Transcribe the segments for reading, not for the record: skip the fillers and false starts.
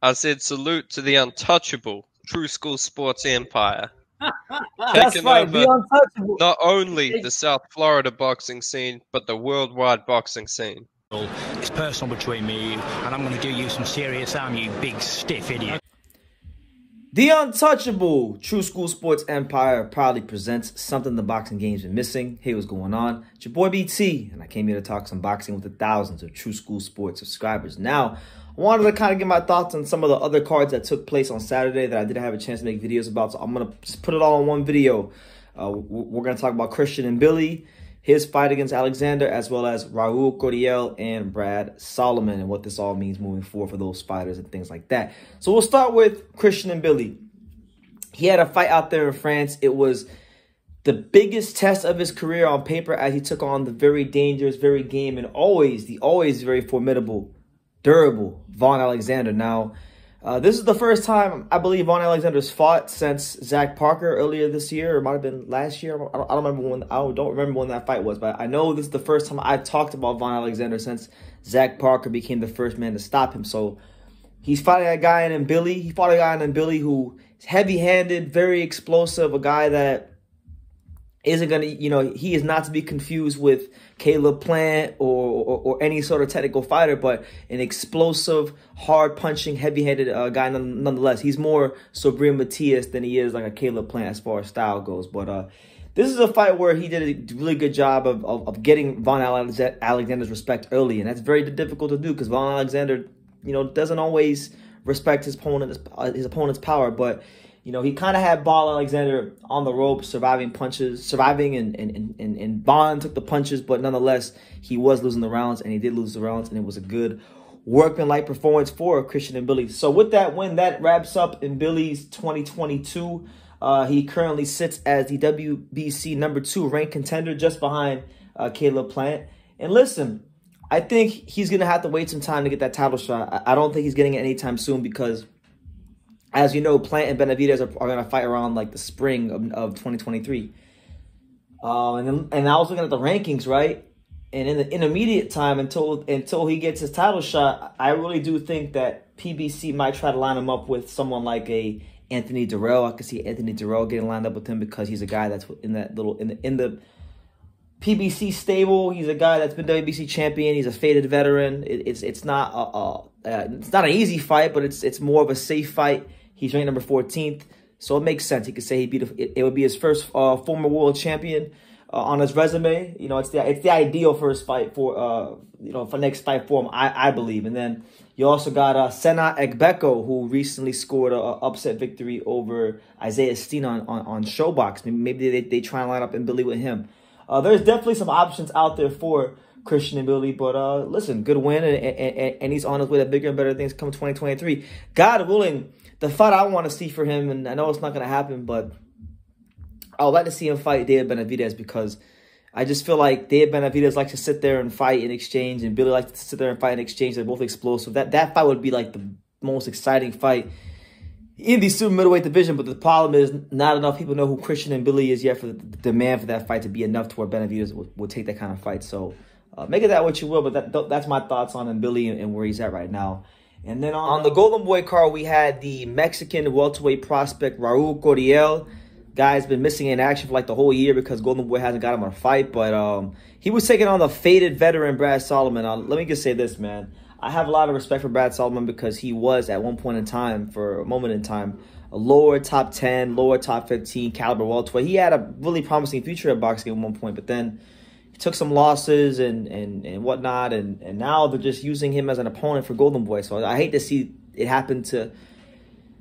I said salute to the untouchable True School Sports Empire. That's right, the untouchable. Not only the South Florida boxing scene, but the worldwide boxing scene. It's personal between me and you, and I'm going to do you some serious harm, you big stiff idiot. The untouchable True School Sports Empire proudly presents something the boxing game's been missing. Hey, what's going on? It's your boy BT, and I came here to talk some boxing with the thousands of True School Sports subscribers. Now, I wanted to kind of get my thoughts on some of the other cards that took place on Saturday that I didn't have a chance to make videos about, so I'm going to just put it all in one video. We're going to talk about Christian Mbilli, his fight against Alexander, as well as Raul Curiel and Brad Solomon, and what this all means moving forward for those fighters and things like that. So we'll start with Christian Mbilli. He had a fight out there in France. It was the biggest test of his career on paper, as he took on the very dangerous, very game, and always very formidable, durable Vaughn Alexander. Now, this is the first time I believe Vaughn Alexander's fought since Zach Parker earlier this year, or it might have been last year. I don't remember when that fight was, but I know this is the first time I talked about Vaughn Alexander since Zach Parker became the first man to stop him. So he's fighting a guy in Mbilli. He fought a guy in Mbilli who is heavy-handed, very explosive, a guy that isn't going to, he is not to be confused with Caleb Plant or any sort of technical fighter, but an explosive, hard-punching, heavy-handed guy nonetheless. He's more Sobrin Matias than he is like a Caleb Plant as far as style goes. But this is a fight where he did a really good job of getting Vaughn Alexander's respect early, and that's very difficult to do because Vaughn Alexander, doesn't always respect his opponent's power, but he kind of had Vaughn Alexander on the ropes, surviving and Vaughn took the punches, but nonetheless, he was losing the rounds, and he did lose the rounds, and it was a good workman-like performance for Christian Mbilli. So with that win, that wraps up Mbilli's 2022. He currently sits as the WBC #2 ranked contender, just behind Caleb Plant. And listen, I think he's going to have to wait some time to get that title shot. I don't think he's getting it anytime soon because, as you know, Plant and Benavidez are going to fight around like the spring of 2023. And I was looking at the rankings, right? And in the intermediate time until he gets his title shot, I really do think that PBC might try to line him up with someone like a Anthony Durrell. I could see Anthony Durrell getting lined up with him because he's a guy that's in the PBC stable. He's a guy that's been WBC champion. He's a faded veteran. It's not an easy fight, but it's more of a safe fight. He's ranked number 14th, so it makes sense. He could say it would be his first former world champion on his resume. It's the ideal first fight for next fight for him, I believe. And then you also got Sena Egbeko, who recently scored an upset victory over Isaiah Steen on Showbox. Maybe they try and line up Mbilli with him. There's definitely some options out there for Christian Mbilli, but listen, good win, and he's on his way to bigger and better things come 2023. God willing, the fight I want to see for him, and I know it's not going to happen, but I would like to see him fight David Benavidez because I just feel like David Benavidez likes to sit there and fight in exchange, and Billy likes to sit there and fight in exchange. They're both explosive. That fight would be like the most exciting fight in the super middleweight division, but the problem is not enough people know who Christian Mbilli is yet for the demand for that fight to be enough to where Benavidez will take that kind of fight. So make it that what you will, but that's my thoughts on Mbilli and where he's at right now. And then on the Golden Boy card, we had the Mexican welterweight prospect Raul Curiel. Guy's been missing in action for like the whole year because Golden Boy hasn't got him on a fight, but he was taking on the faded veteran Brad Solomon. Let me just say this, man. I have a lot of respect for Brad Solomon because he was, at one point in time, for a moment in time, a lower top 10, lower top 15 caliber welterweight. He had a really promising future at boxing at one point, but then he took some losses and whatnot, and now they're just using him as an opponent for Golden Boy. So I hate to see it happen to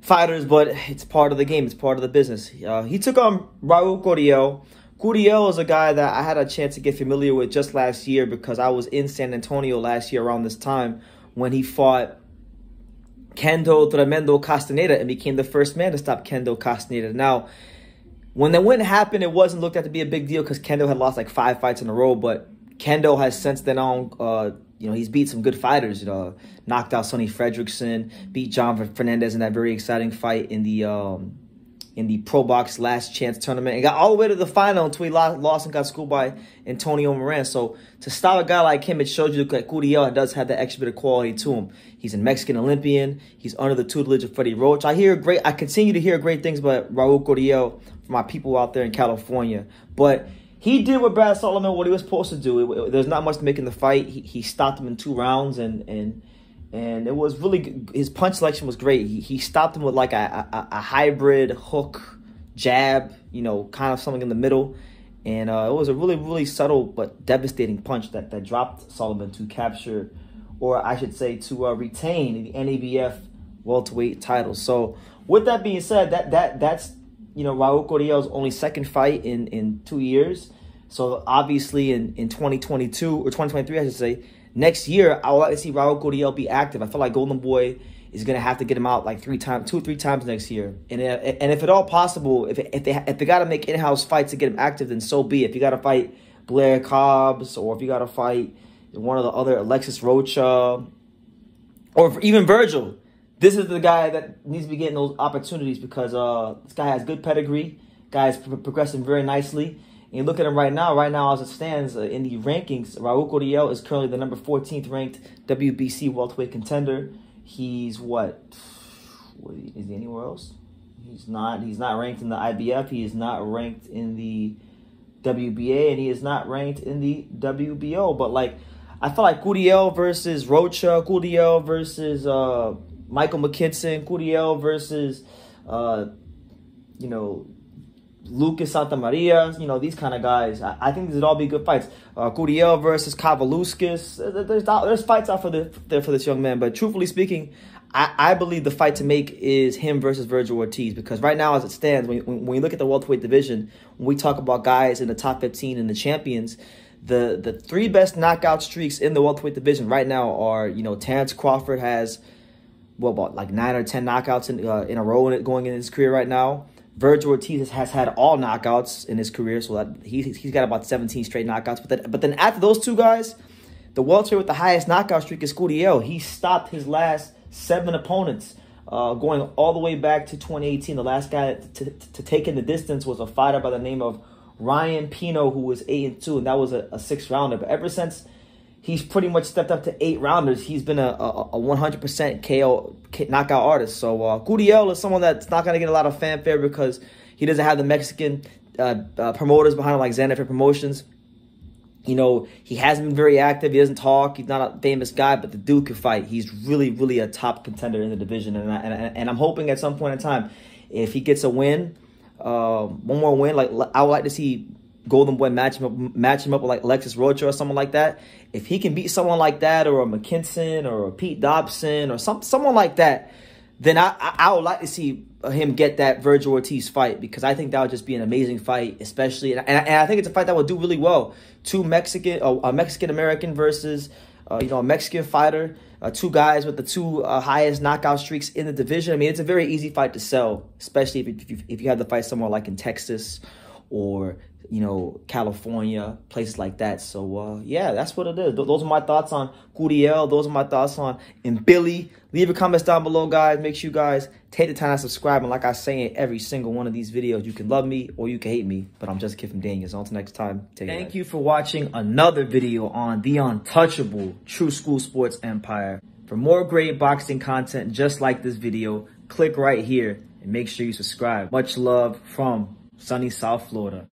fighters, but it's part of the game. It's part of the business. He took on Raul Curiel. Curiel is a guy that I had a chance to get familiar with just last year because I was in San Antonio last year around this time when he fought Kendo Tremendo Castaneda and became the first man to stop Kendo Castaneda. Now, when the win happened, it wasn't looked at to be a big deal because Kendo had lost like 5 fights in a row, but Kendo has since then on, he's beat some good fighters. Knocked out Sonny Fredrickson, beat John Fernandez in that very exciting fight in the in the Pro Box Last Chance tournament and got all the way to the final until he lost and got schooled by Antonio Moran. So to stop a guy like him, it shows you that Curiel does have that extra bit of quality to him. He's a Mexican Olympian. He's under the tutelage of Freddie Roach. I continue to hear great things about Raul Curiel from my people out there in California. But he did with Brad Solomon what he was supposed to do. There's not much to make in the fight. He stopped him in 2 rounds, and it was really good. His punch selection was great. He stopped him with like a hybrid hook, jab, you know, kind of something in the middle. And it was a really, really subtle but devastating punch that dropped Solomon to capture, or I should say to retain the NABF welterweight title. So with that being said, that's you know, Raul Curiel's only 2nd fight in 2 years. So obviously in 2022 or 2023, I should say, next year I would like to see Raul Curiel be active. I feel like Golden Boy is gonna have to get him out like 2 or 3 times next year. And if at all possible, if they gotta make in-house fights to get him active, then so be it. If you gotta fight Blair Cobbs, or if you gotta fight one of the other Alexis Rocha, or even Vergil, this is the guy that needs to be getting those opportunities, because this guy has good pedigree. Guy is progressing very nicely. And you look at him right now as it stands in the rankings, Raul Curiel is currently the number 14th ranked WBC welterweight contender. He's what is he anywhere else? He's not ranked in the IBF. He is not ranked in the WBA, and he is not ranked in the WBO. But like, I feel like Curiel versus Rocha, Curiel versus Michael McKinson, Curiel versus you know, Lucas Santamaria, you know, these kind of guys. I think these would all be good fights. Curiel versus Kavaluskas. There's fights out there for this young man. But truthfully speaking, I believe the fight to make is him versus Vergil Ortiz, because right now as it stands, when you look at the welterweight division, when we talk about guys in the top 15 and the champions, the 3 best knockout streaks in the welterweight division right now are, you know, Terrence Crawford has, what, about like 9 or 10 knockouts in a row going in his career right now. Vergil Ortiz has had all knockouts in his career, so that he's got about 17 straight knockouts. But then after those 2 guys, the welterweight with the highest knockout streak is Curiel. He stopped his last 7 opponents, going all the way back to 2018. The last guy to take in the distance was a fighter by the name of Ryan Pino, who was 8-2, and that was a 6-rounder. But ever since he's pretty much stepped up to 8-rounders, he's been a 100% KO knockout artist. So Curiel is someone that's not going to get a lot of fanfare because he doesn't have the Mexican promoters behind him like Xanafer Promotions. You know, he hasn't been very active. He doesn't talk. He's not a famous guy, but the dude can fight. He's really, really a top contender in the division. And I'm hoping at some point in time, if he gets a win, one more win, like I would like to see Golden Boy match him up with like Alexis Rocha or someone like that. If he can beat someone like that, or a McKinson or a Pete Dobson or someone like that, then I would like to see him get that Vergil Ortiz fight, because I think that would just be an amazing fight, especially, and I think it's a fight that would do really well. A Mexican American versus you know, a Mexican fighter, 2 guys with the 2 highest knockout streaks in the division. I mean, it's a very easy fight to sell, especially if you have to fight somewhere like in Texas or, you know, California, places like that. So, yeah, that's what it is. Those are my thoughts on Curiel. Those are my thoughts on Mbilli. Leave your comments down below, guys. Make sure you guys take the time to subscribe. And like I say in every single one of these videos, you can love me or you can hate me, but I'm just a kid from Daniel. So until next time, take care. Thank you for watching another video on the untouchable True School Sports Empire. For more great boxing content just like this video, click right here and make sure you subscribe. Much love from sunny South Florida.